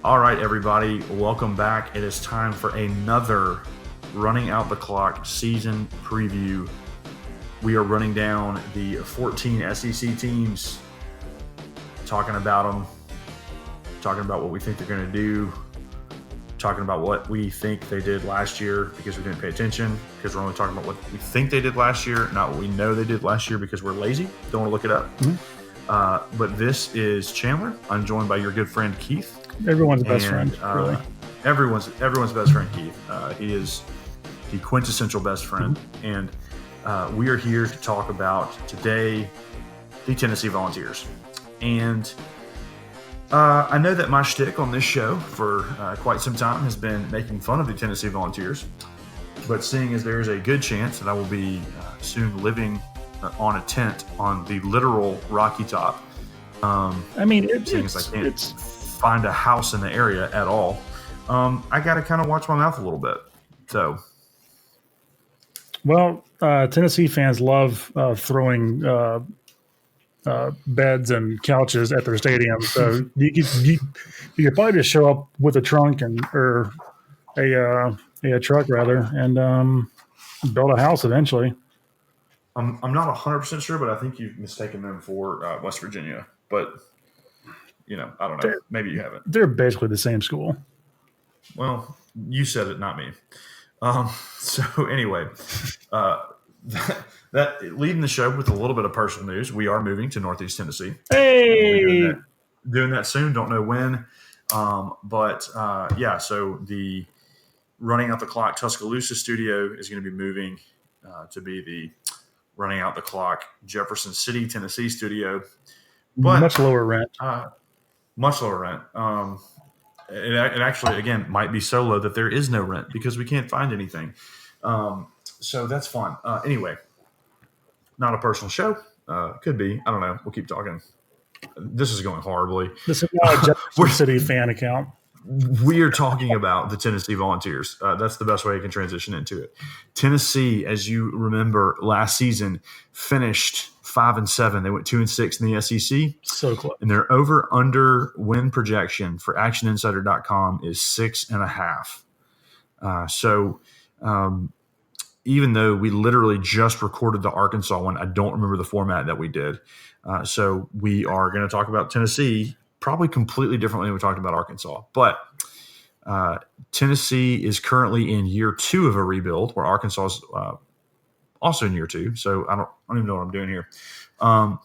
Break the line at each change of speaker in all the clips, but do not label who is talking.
All right, everybody, welcome back. It is time for another Running Out the Clock season preview. We are running down the 14 SEC teams, talking about them, talking about what we think they're going to do, talking about what we think they did last year because we didn't pay attention, because we're only talking about what we think they did last year, not what we know they did last year because we're lazy, don't want to look it up. But this is Chandler. I'm joined by your good friend Keith.
Everyone's best friend, really.
Everyone's best friend, Keith. He is the quintessential best friend. And we are here to talk about today the Tennessee Volunteers. And I know that my shtick on this show for quite some time has been making fun of the Tennessee Volunteers. But seeing as there is a good chance that I will be soon living on a tent on the literal Rocky Top. Seeing as I can't find a house in the area at all, I got to kind of watch my mouth a little bit. So,
well, Tennessee fans love throwing beds and couches at their stadium. So you could probably just show up with a trunk or a truck rather, and build a house eventually.
I'm not 100% sure, but I think you've mistaken them for West Virginia. But I don't know. Maybe you haven't.
They're basically the same school.
Well, you said it, not me. So anyway, that leading the show with a little bit of personal news. We are moving to Northeast Tennessee.
Hey,
doing that soon. Don't know when. So the Running Out the Clock Tuscaloosa studio is going to be moving to be the Running Out the Clock Jefferson City, Tennessee studio. But
much lower rent.
Much lower rent. It actually, again, might be so low that there is no rent because we can't find anything. So that's fun. Anyway, not a personal show. Could be. I don't know. We'll keep talking. This is going horribly.
This is not a Jefferson City fan account.
We are talking about the Tennessee Volunteers. That's the best way I can transition into it. Tennessee, as you remember, last season finished 5-7. They went 2-6 in the SEC.
So close.
And their over/under win projection for ActionInsider.com is 6.5. Even though we literally just recorded the Arkansas one, I don't remember the format that we did. So we are going to talk about Tennessee probably completely differently than we talked about Arkansas. But Tennessee is currently in year 2 of a rebuild, where Arkansas is also in year 2. So I don't even know what I'm doing here. I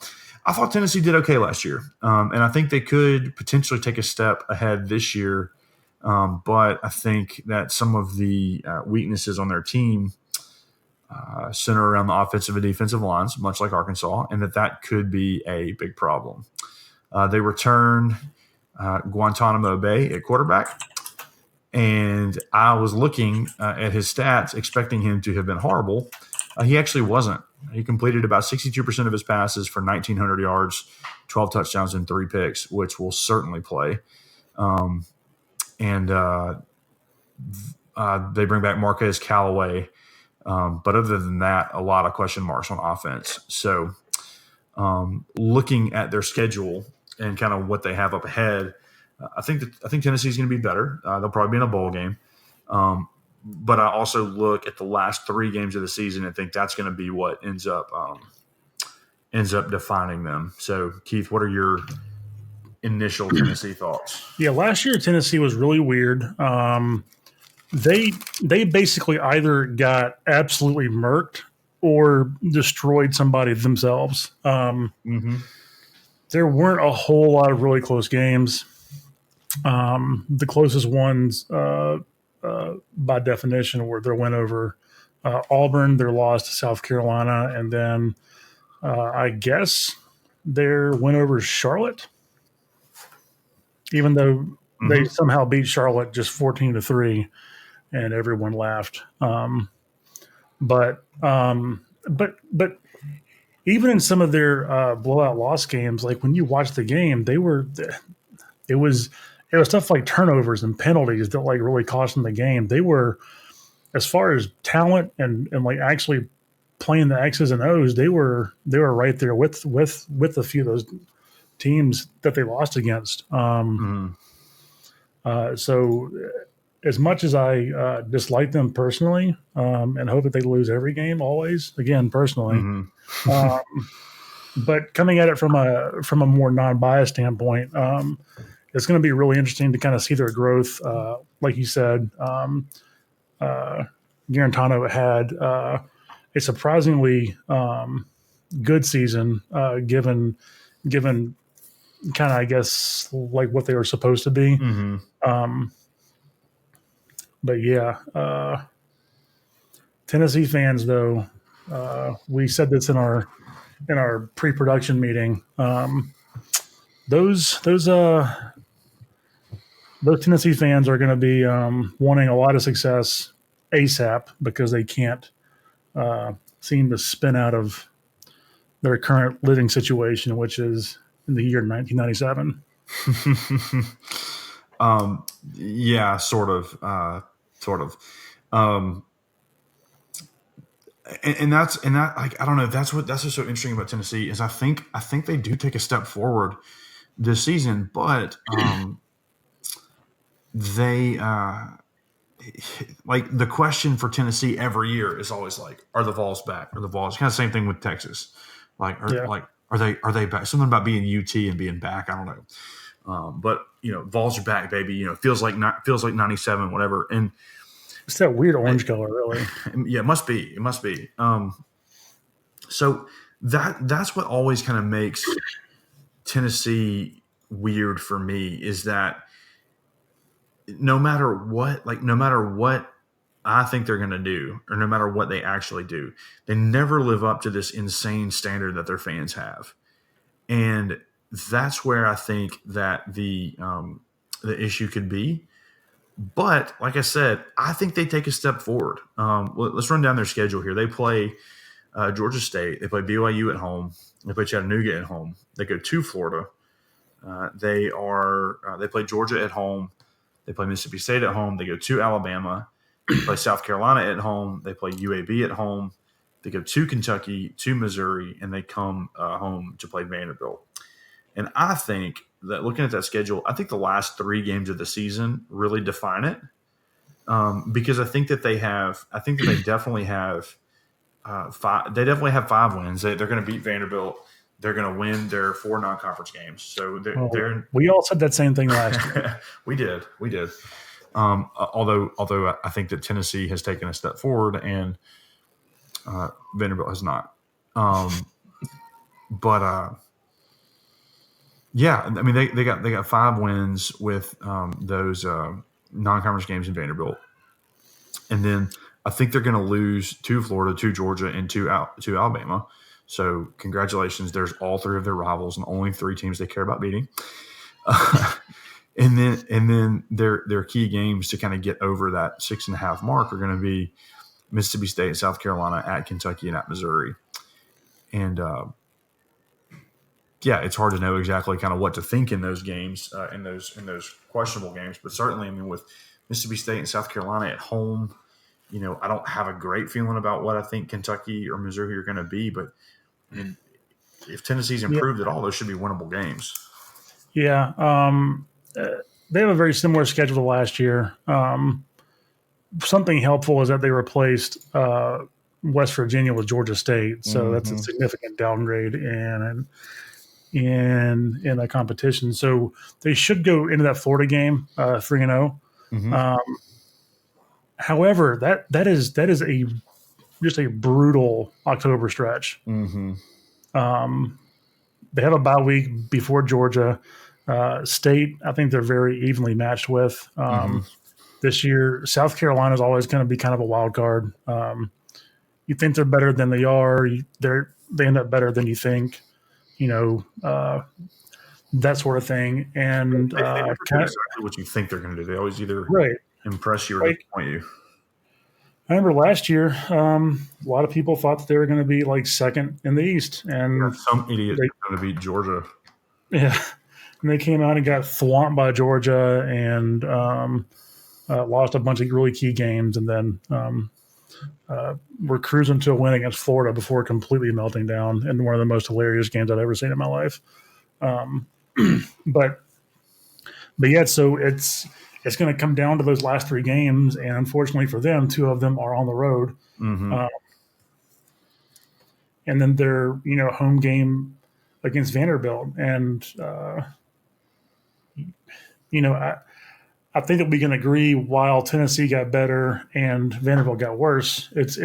thought Tennessee did okay last year. And I think they could potentially take a step ahead this year. But I think that some of the weaknesses on their team center around the offensive and defensive lines, much like Arkansas, and that could be a big problem. They returned Guantanamo Bay at quarterback, and I was looking at his stats, expecting him to have been horrible. He actually wasn't. He completed about 62% of his passes for 1,900 yards, 12 touchdowns, and 3 picks, which will certainly play. They bring back Marquez Callaway. But other than that, a lot of question marks on offense. So looking at their schedule and kind of what they have up ahead, I think Tennessee is going to be better. They'll probably be in a bowl game. But I also look at the last 3 games of the season and think that's going to be what ends up defining them. So, Keith, what are your initial Tennessee thoughts?
Yeah, last year Tennessee was really weird. They basically either got absolutely murked or destroyed somebody themselves. There weren't a whole lot of really close games. The closest ones, by definition, were their win over Auburn, their loss to South Carolina, and then I guess their win over Charlotte, even though they somehow beat Charlotte just 14-3. And everyone laughed. But even in some of their blowout loss games, like when you watch the game, it was stuff like turnovers and penalties that like really cost them the game. They were, as far as talent and like actually playing the X's and O's, they were right there with a few of those teams that they lost against. So as much as I dislike them personally and hope that they lose every game, always again personally,
Mm-hmm.
uh, but coming at it from a more non-biased standpoint, it's going to be really interesting to kind of see their growth. Like you said, uh, Garantano had a surprisingly good season, given kind of I guess like what they were supposed to be.
Mm-hmm.
Um, but yeah, Tennessee fans though, we said this in our pre-production meeting. Those Tennessee fans are going to be wanting a lot of success ASAP because they can't seem to spin out of their current living situation, which is in the year 1997.
um, yeah, sort of, sort of. Um, and that like I don't know. That's what's so interesting about Tennessee is I think they do take a step forward this season, but they like the question for Tennessee every year is always like, are the Vols back? Are the Vols kind of same thing with Texas?
Yeah,
Are they back? Something about being UT and being back. I don't know. But Vols are back, baby. Feels like '97, whatever. And
it's that weird orange color, really.
yeah, it must be. It must be. So that's what always kind of makes Tennessee weird for me is that no matter what I think they're going to do, or no matter what they actually do, they never live up to this insane standard that their fans have, and that's where I think that the issue could be. But like I said, I think they take a step forward. Let's run down their schedule here. They play Georgia State. They play BYU at home. They play Chattanooga at home. They go to Florida. They play Georgia at home. They play Mississippi State at home. They go to Alabama. They play South Carolina at home. They play UAB at home. They go to Kentucky, to Missouri, and they come home to play Vanderbilt. And I think that looking at that schedule, I think the last 3 games of the season really define it, because I think that they definitely have five. They definitely have 5 wins. They're going to beat Vanderbilt. They're going to win their 4 non-conference games. So they're
We all said that same thing last year.
we did. Although I think that Tennessee has taken a step forward and Vanderbilt has not. But yeah, I mean they got 5 wins with those non-conference games in Vanderbilt, and then I think they're going to lose to Florida, to Georgia, and to Alabama. So congratulations, there's all 3 of their rivals and only 3 teams they care about beating. And then their key games to kind of get over that 6.5 mark are going to be Mississippi State, South Carolina, at Kentucky, and at Missouri. And yeah, it's hard to know exactly kind of what to think in those games, in those questionable games. But certainly, I mean, with Mississippi State and South Carolina at home, I don't have a great feeling about what I think Kentucky or Missouri are going to be. But I mean, if Tennessee's improved at all, those should be winnable games.
Yeah. They have a very similar schedule to last year. Something helpful is that they replaced West Virginia with Georgia State, so that's a significant downgrade in the competition. So they should go into that Florida game 3-0. However, that is just a brutal October stretch. They have a bye week before Georgia. State, I think they're very evenly matched with. This year, South Carolina is always going to be kind of a wild card. You think they're better than they are. They end up better than you think. That sort of thing. And
they never do exactly what you think they're going to do. They always either impress you or disappoint you.
I remember last year, a lot of people thought that they were going to be like second in the East, and
some idiot is going to beat Georgia.
Yeah, and they came out and got thwomped by Georgia and lost a bunch of really key games, and then we're cruising to a win against Florida before completely melting down in one of the most hilarious games I've ever seen in my life. But yeah, so it's going to come down to those last 3 games, and unfortunately for them, 2 of them are on the road,
Mm-hmm.
uh, and then their home game against Vanderbilt, and I think that we can agree while Tennessee got better and Vanderbilt got worse, it's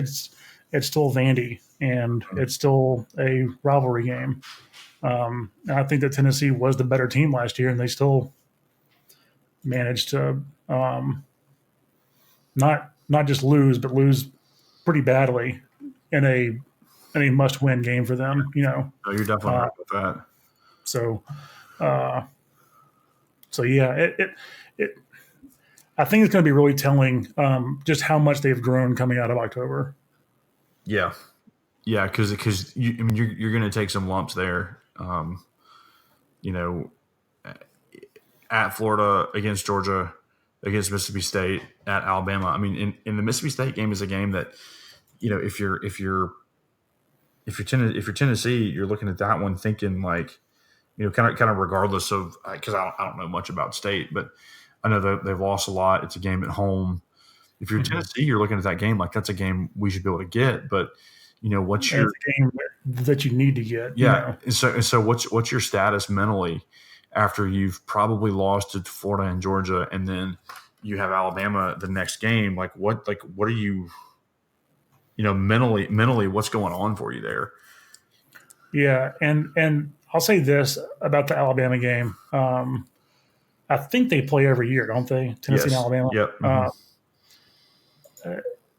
still Vandy and it's still a rivalry game. And I think that Tennessee was the better team last year, and they still managed to not just lose, but lose pretty badly in a must win game for them.
No, you're definitely
Uh,
right with that.
so uh, so yeah, it I think it's going to be really telling just how much they've grown coming out of October.
Yeah, yeah, because I mean you're going to take some lumps there. You know, at Florida, against Georgia, against Mississippi State, at Alabama. I mean, in the Mississippi State game is a game that if you're Tennessee, you're looking at that one thinking like kind of regardless of because I don't know much about State, but I know that they've lost a lot. It's a game at home. If you're
Mm-hmm.
Tennessee, you're looking at that game like that's a game we should be able to get. But what's
And
your
it's a game that you need to get.
yeah? And so what's your status mentally after you've probably lost to Florida and Georgia, and then you have Alabama the next game? What are you mentally what's going on for you there?
Yeah, and I'll say this about the Alabama game. I think they play every year, don't they? Tennessee and
Yes.
Alabama.
Yep. Mm-hmm.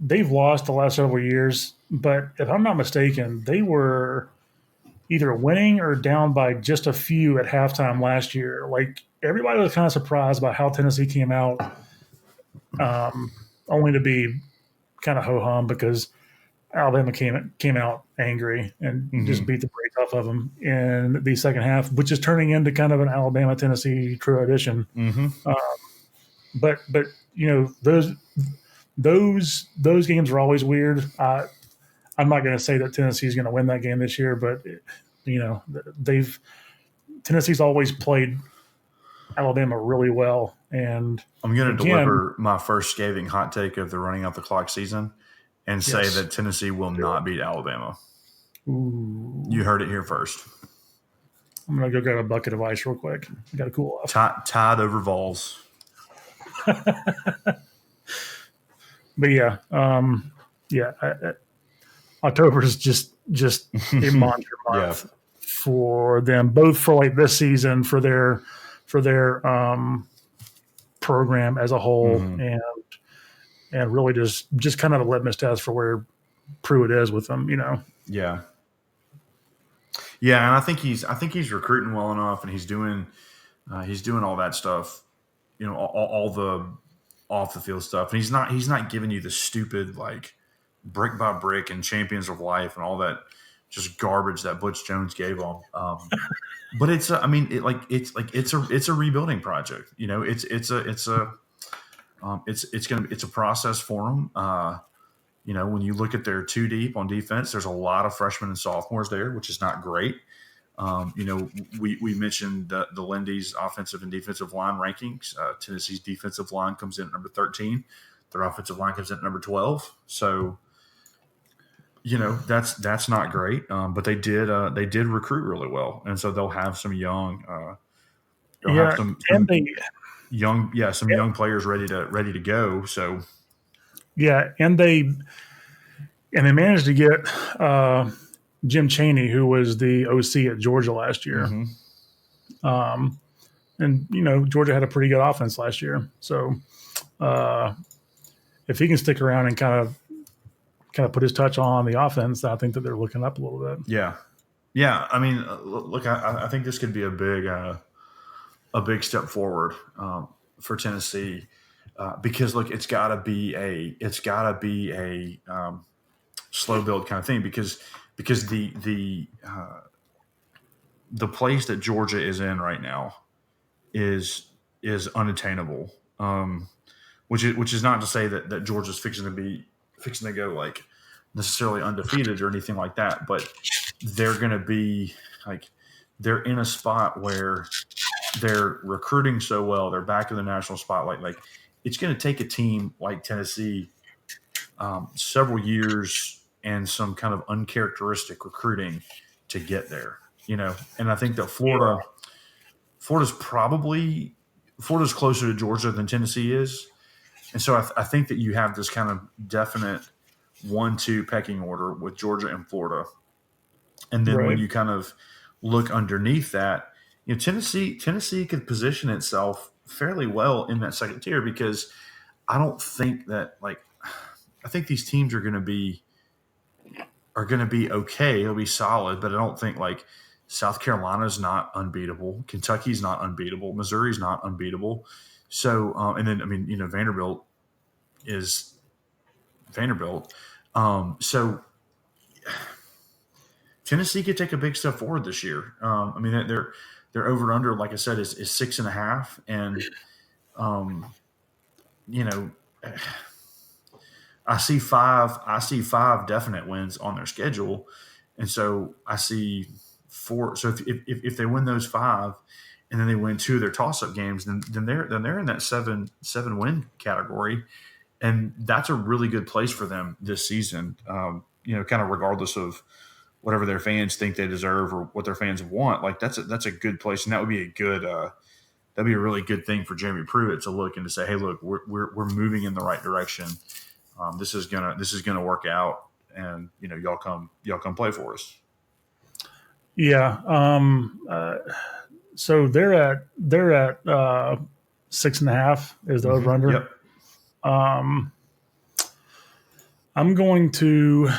They've lost the last several years, but if I'm not mistaken, they were either winning or down by just a few at halftime last year. Like everybody was kind of surprised by how Tennessee came out, only to be kind of ho hum because Alabama came out angry and just
Mm-hmm.
beat the brakes off of them in the second half, which is turning into kind of an Alabama Tennessee true edition.
Mm-hmm.
But those games are always weird. I'm not going to say that Tennessee is going to win that game this year, but they've Tennessee's always played Alabama really well, and
I'm going to
again,
deliver my first scathing hot take of the running out the clock season and say
yes,
that Tennessee will not beat Alabama.
ooh,
You heard it here first.
I'm going to go grab a bucket of ice real quick. I got to cool off.
Tied over Vols.
But yeah, October is just a monster
Yeah.
month for them, both for like this season for their program as a whole,
Mm-hmm.
and really just kind of a litmus test for where Pruitt is with them.
Yeah. Yeah, and I think he's recruiting well enough, and he's doing all that stuff. All the off the field stuff, and he's not giving you the stupid like brick by brick and champions of life and all that just garbage that Butch Jones gave them. But it's a rebuilding project. It's a process for them. When you look at their two deep on defense, there's a lot of freshmen and sophomores there, which is not great. We mentioned the Lindy's offensive and defensive line rankings. Tennessee's defensive line comes in at number 13. Their offensive line comes in at number 12. So, that's not great. But they did recruit really well, and so they'll have some young. They'll have
Yeah,
some
and they
some young players ready to go. So
yeah, and they managed to get Jim Chaney, who was the OC at Georgia last year.
mm-hmm.
And Georgia had a pretty good offense last year. So if he can stick around and kind of put his touch on the offense, I think that they're looking up a little bit.
Yeah. I mean, look, I think this could be a big step forward for Tennessee because look, it's got to be a slow build kind of thing because the place that Georgia is in right now is unattainable. Which is not to say that Georgia's fixing to go like necessarily undefeated or anything like that, but they're going to be like they're in a spot where they're recruiting so well. They're back in the national spotlight. Like, it's going to take a team like Tennessee several years and some kind of uncharacteristic recruiting to get there. And I think that Florida's closer to Georgia than Tennessee is, and so I think that you have this kind of definite 1-2 pecking order with Georgia and Florida, and then when
Right.
you kind of look underneath that, Tennessee could position itself fairly well in that second tier because I don't think that I think these teams are going to be okay. It'll be solid, but I don't think South Carolina's not unbeatable. Kentucky's not unbeatable. Missouri's not unbeatable. So, and then Vanderbilt is Vanderbilt. So Tennessee could take a big step forward this year. They're over and under, like I said, is 6.5, and you know. I see five definite wins on their schedule, and so I see 4. So if they win those 5, and then they win 2 of their toss up games, then they're in that 7 win category, and that's a really good place for them this season. Kind of regardless of whatever their fans think they deserve or what their fans want. Like that's a good place, and that would be a good. That'd be a really good thing for Jeremy Pruitt to look and to say, "Hey, look, we're moving in the right direction. This is gonna work out, and y'all come play for us."
Yeah. So they're at 6.5 is the over under.
Yep.
I'm going to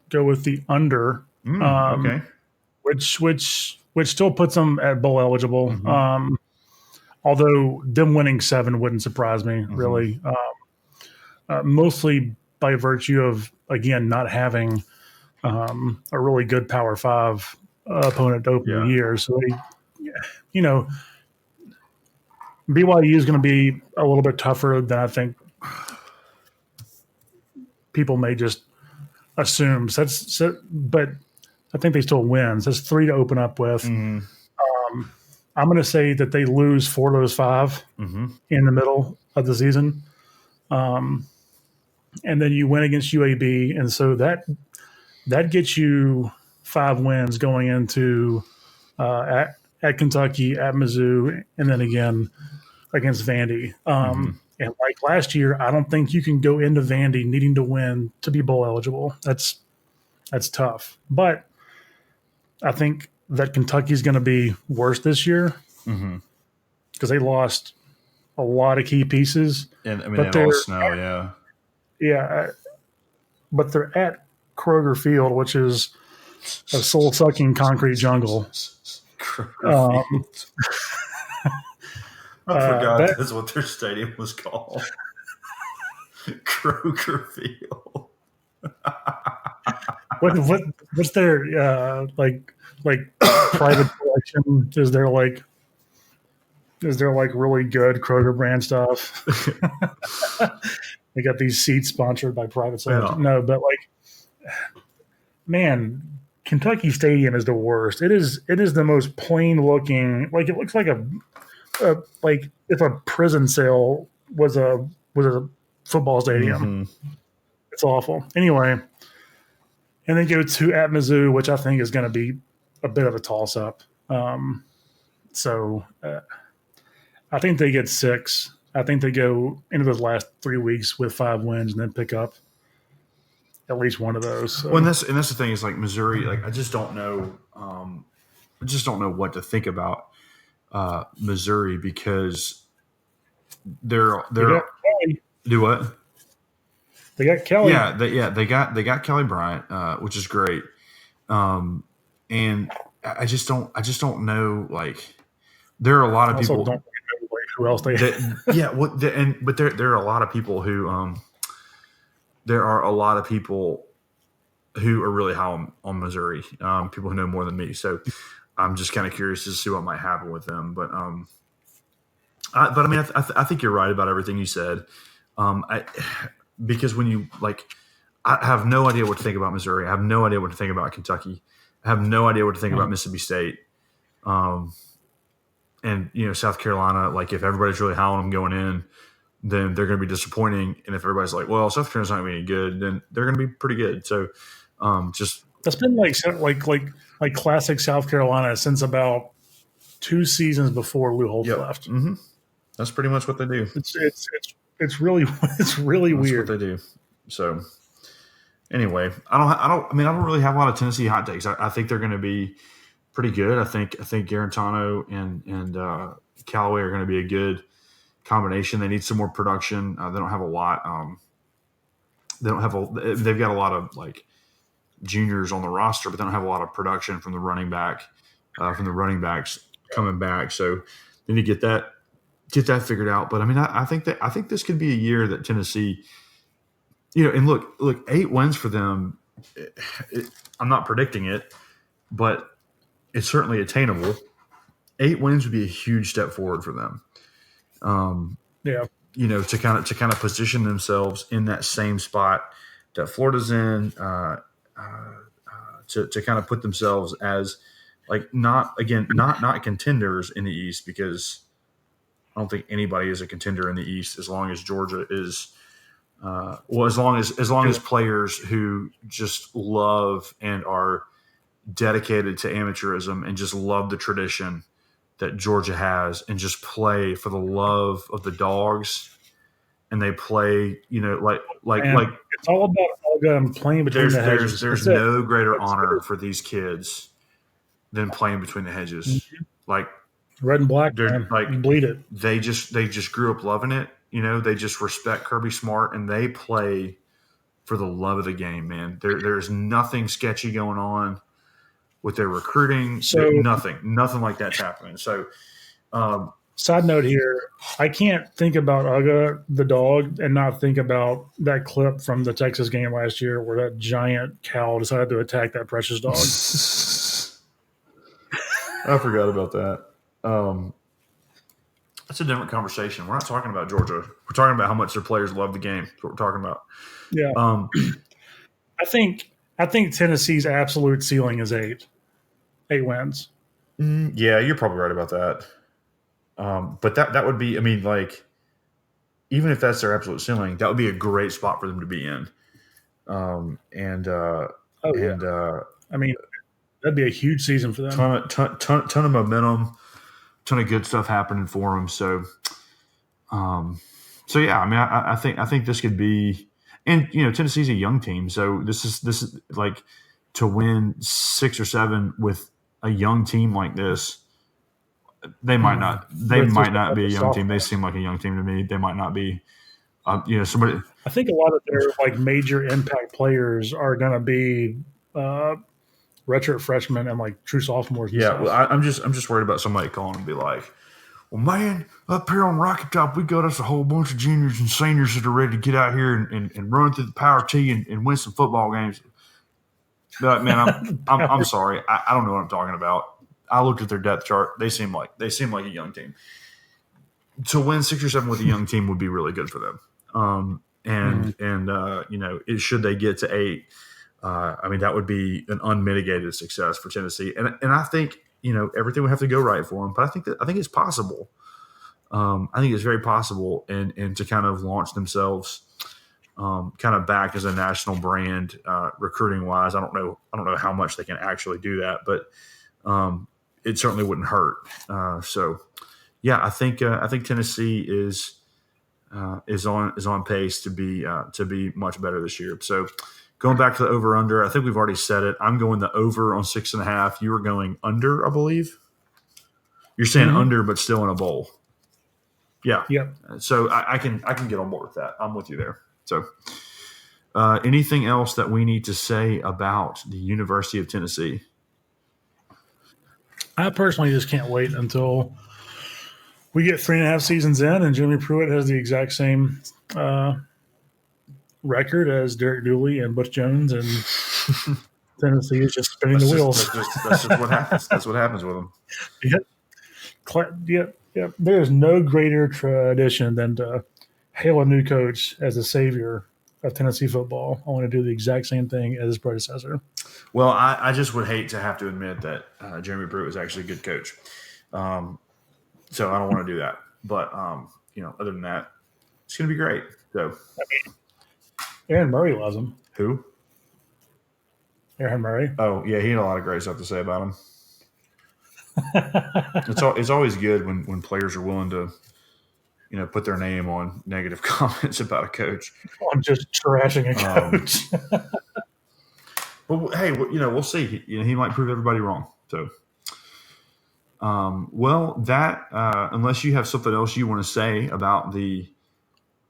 go with the under,
Okay.
which still puts them at bowl eligible.
Mm-hmm.
Although them winning 7 wouldn't surprise me really, mostly by virtue of again not having a really good Power 5 opponent to open the year. So BYU is going to be a little bit tougher than I think people may just assume. But I think they still win. So that's 3 to open up with.
Mm-hmm.
I'm going to say that they lose 4 of those 5 in the middle of the season. And then you win against UAB. And so that gets you 5 wins going into at Kentucky, at Mizzou, and then again against Vandy. And like last year, I don't think you can go into Vandy needing to win to be bowl eligible. That's tough. But I think that Kentucky's going to be worse this year because they lost a lot of key pieces.
And they lost Snow,
yeah. But they're at Kroger Field, which is a soul-sucking concrete jungle.
I forgot that's what their stadium was called. Kroger Field.
What's their private collection? Is there really good Kroger brand stuff? They got these seats sponsored by private sales. No, but man, Kentucky Stadium is the worst. It is the most plain looking. It looks like like if a prison cell was a football stadium. It's awful. Anyway, and then go to at Mizzou, which I think is going to be a bit of a toss up. So I think they get 6. I think they go into those last 3 weeks with 5 wins and then pick up at least one of those. So.
Well, and that's the thing is Missouri. I just don't know. I just don't know what to think about Missouri because they're do what?
They got Kelly.
Yeah, they got Kelly Bryant, which is great. And I just don't know. There are a lot of
also
people.
Don't know who else they have.
But there are a lot of people who there are a lot of people who are really high on Missouri. People who know more than me. So I'm just kind of curious to see what might happen with them. But I think you're right about everything you said. Because when you I have no idea what to think about Missouri. I have no idea what to think about Kentucky. I have no idea what to think about Mississippi State. and South Carolina, like if everybody's really high on them going in, then they're going to be disappointing. And if everybody's like, well, South Carolina's not going to be any good, then they're going to be pretty good. So just
That's been like classic South Carolina since about 2 seasons before Lou Holtz left.
Mm-hmm. That's pretty much what they do.
It's really it's really
That's
weird.
what they do. So anyway, I don't really have a lot of Tennessee hot takes. I think they're going to be pretty good. I think Garantano and Callaway are going to be a good combination. They need some more production. They don't have a lot. They've got a lot of like juniors on the roster, but they don't have a lot of production from the running backs coming back. So they need to get that figured out. But I mean, I think this could be a year that Tennessee, and look, 8 wins for them. I'm not predicting it, but it's certainly attainable. 8 wins would be a huge step forward for them.
Yeah.
To kind of position themselves in that same spot that Florida's in, to kind of put themselves as like not contenders in the East, because I don't think anybody is a contender in the East as long as Georgia is. As long as players who just love and are dedicated to amateurism and just love the tradition that Georgia has and just play for the love of the dogs, and they play, like
it's all about playing between the hedges.
There's no greater honor for these kids than playing between the hedges.
Mm-hmm.
Like
red and black,
they're
man.
like
You bleed it.
They just grew up loving it. They just respect Kirby Smart, and they play for the love of the game, man. There's nothing sketchy going on with their recruiting. So nothing like that's happening. So,
side note here, I can't think about Uga the dog and not think about that clip from the Texas game last year where that giant cow decided to attack that precious dog.
I forgot about that. That's a different conversation. We're not talking about Georgia. We're talking about how much their players love the game. That's what we're talking about.
Yeah. I think Tennessee's absolute ceiling is 8 wins.
Yeah, you're probably right about that. But that would be, I mean, like, even if that's their absolute ceiling, that would be a great spot for them to be in. I
mean, that'd be a huge season for them.
Ton of momentum, ton of good stuff happening for them. So yeah, I mean, I think this could be, and Tennessee's a young team, so this is like to win 6 or 7 with a young team like this. They might not be a young team. They seem like a young team to me. They might not be. Somebody.
I think a lot of their like major impact players are going to be redshirt freshmen and like true sophomores.
Yeah, well, I'm just worried about somebody calling and be like, "Well, man, up here on Rocky Top, we got us a whole bunch of juniors and seniors that are ready to get out here and run through the Power T and win some football games." But man, I'm sorry, I don't know what I'm talking about. I looked at their depth chart. They seem like a young team. To win 6 or 7 with a young team would be really good for them. Should they get to 8, I mean, that would be an unmitigated success for Tennessee. And I think everything would have to go right for them. But I think it's possible. I think it's very possible, and to kind of launch themselves kind of back as a national brand recruiting wise. I don't know how much they can actually do that, but it certainly wouldn't hurt. So yeah, I think Tennessee is on pace to be much better this year. So going back to the over under, I think we've already said it. I'm going the over on 6.5. You were going under, I believe. You're saying under, but still in a bowl. Yeah.
Yep.
So I can get on board with that. I'm with you there. So anything else that we need to say about the University of Tennessee?
I personally just can't wait until we get 3.5 seasons in and Jimmy Pruitt has the exact same record as Derek Dooley and Butch Jones, and Tennessee is just spinning the wheels.
That's just what happens. That's what happens with them.
Yep. There's no greater tradition than to hail a new coach as a savior of Tennessee football. I want to do the exact same thing as his predecessor.
Well, I just would hate to have to admit that Jeremy Pruitt is actually a good coach. So I don't want to do that. But other than that, it's going to be great. So
Aaron Murray loves him.
who?
Aaron Murray.
Oh yeah, he had a lot of great stuff to say about him. It's always good when players are willing to put their name on negative comments about a coach.
I'm just trashing a coach.
Well, hey, we'll see. He might prove everybody wrong. So, unless you have something else you want to say about the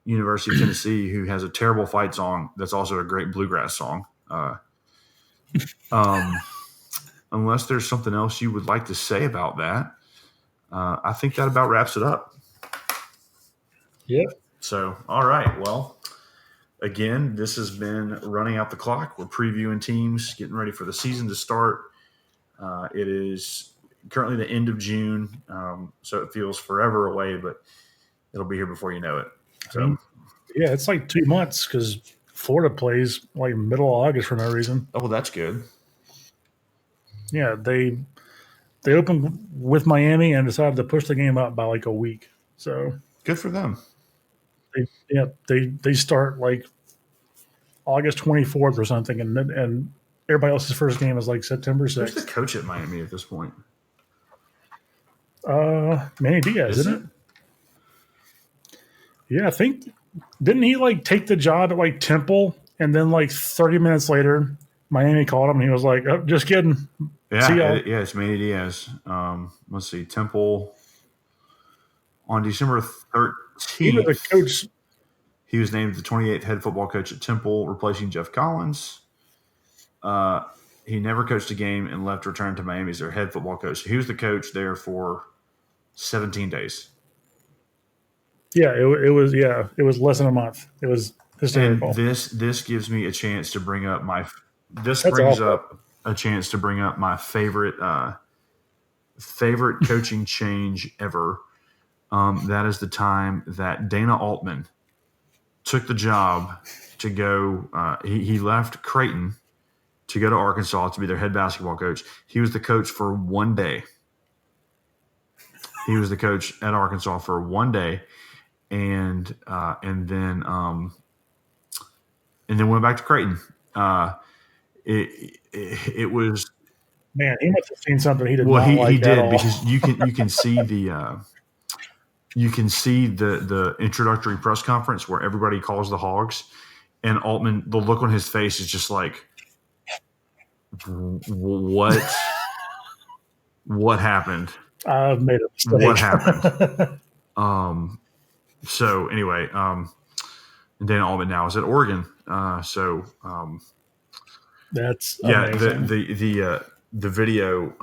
University of Tennessee, who has a terrible fight song that's also a great bluegrass song. Unless there's something else you would like to say about that, I think that about wraps it up.
Yeah.
So, all right. Well, again, this has been Running Out the Clock. We're previewing teams, getting ready for the season to start. It is currently the end of June, so it feels forever away, but it'll be here before you know it. So,
yeah, it's like 2 months because Florida plays like middle of August for no reason.
Oh, well, that's good.
Yeah, they opened with Miami and decided to push the game up by like a week. So
good for them.
They start like August 24th or something, and everybody else's first game is like September 6th.
Who's the coach at Miami at this point?
Manny Diaz, isn't it? Yeah, I think didn't he like take the job at like Temple, and then like 30 minutes later, Miami called him and he was like, "Oh, just kidding."
Yeah, it's Manny Diaz. Let's see, Temple on December 13th. He was named the 28th head football coach at Temple, replacing Jeff Collins. He never coached a game and left to return to Miami as their head football coach. He was the coach there for 17 days.
Yeah, it was less than a month. It was hysterical.
And this gives me a chance to bring up my favorite coaching change ever. That is the time that Dana Altman took the job to go. He left Creighton to go to Arkansas to be their head basketball coach. He was the coach for one day. He was the coach at Arkansas for one day, and then went back to Creighton. It was,
man. He must have seen something he did.
Well,
not
he
like
did,
at all.
because you can see the introductory press conference where everybody calls the Hogs, and Altman, the look on his face is just like, what happened?
I've made a mistake.
What happened? So anyway, Dana Altman now is at Oregon.
That's
amazing.
The
video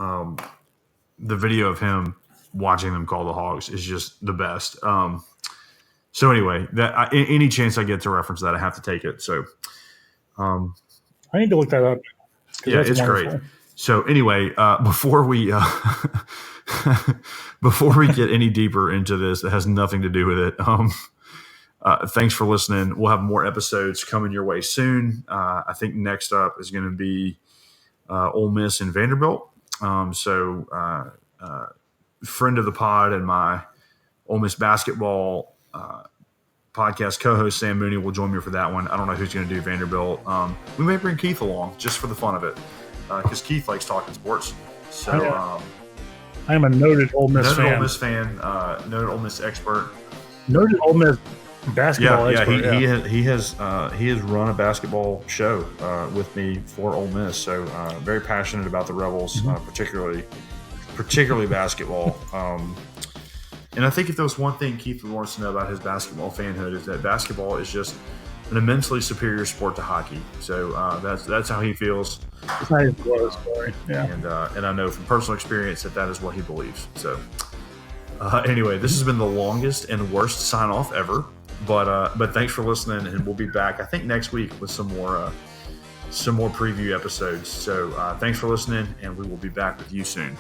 of him watching them call the Hogs is just the best. So anyway, any chance I get to reference that, I have to take it. So
I need to look that up.
Yeah, it's wonderful. Great. So anyway, before we get any deeper into this, that has nothing to do with it. Thanks for listening. We'll have more episodes coming your way soon. I think next up is going to be Ole Miss and Vanderbilt. Friend of the pod and my Ole Miss basketball podcast co-host Sam Mooney will join me for that one. I don't know who's going to do Vanderbilt. We may bring Keith along just for the fun of it, because Keith likes talking sports. So
I am a noted Ole Miss fan.
Noted Ole Miss expert.
Noted Ole Miss basketball expert.
He has run a basketball show with me for Ole Miss. So very passionate about the Rebels, particularly basketball. And I think if there was one thing Keith would want us to know about his basketball fanhood, is that basketball is just an immensely superior sport to hockey. So that's how he feels.
That's how he feels. Yeah.
And I know from personal experience that is what he believes. So anyway, this has been the longest and worst sign off ever. But thanks for listening, and we'll be back I think next week with some more preview episodes. So thanks for listening, and we will be back with you soon.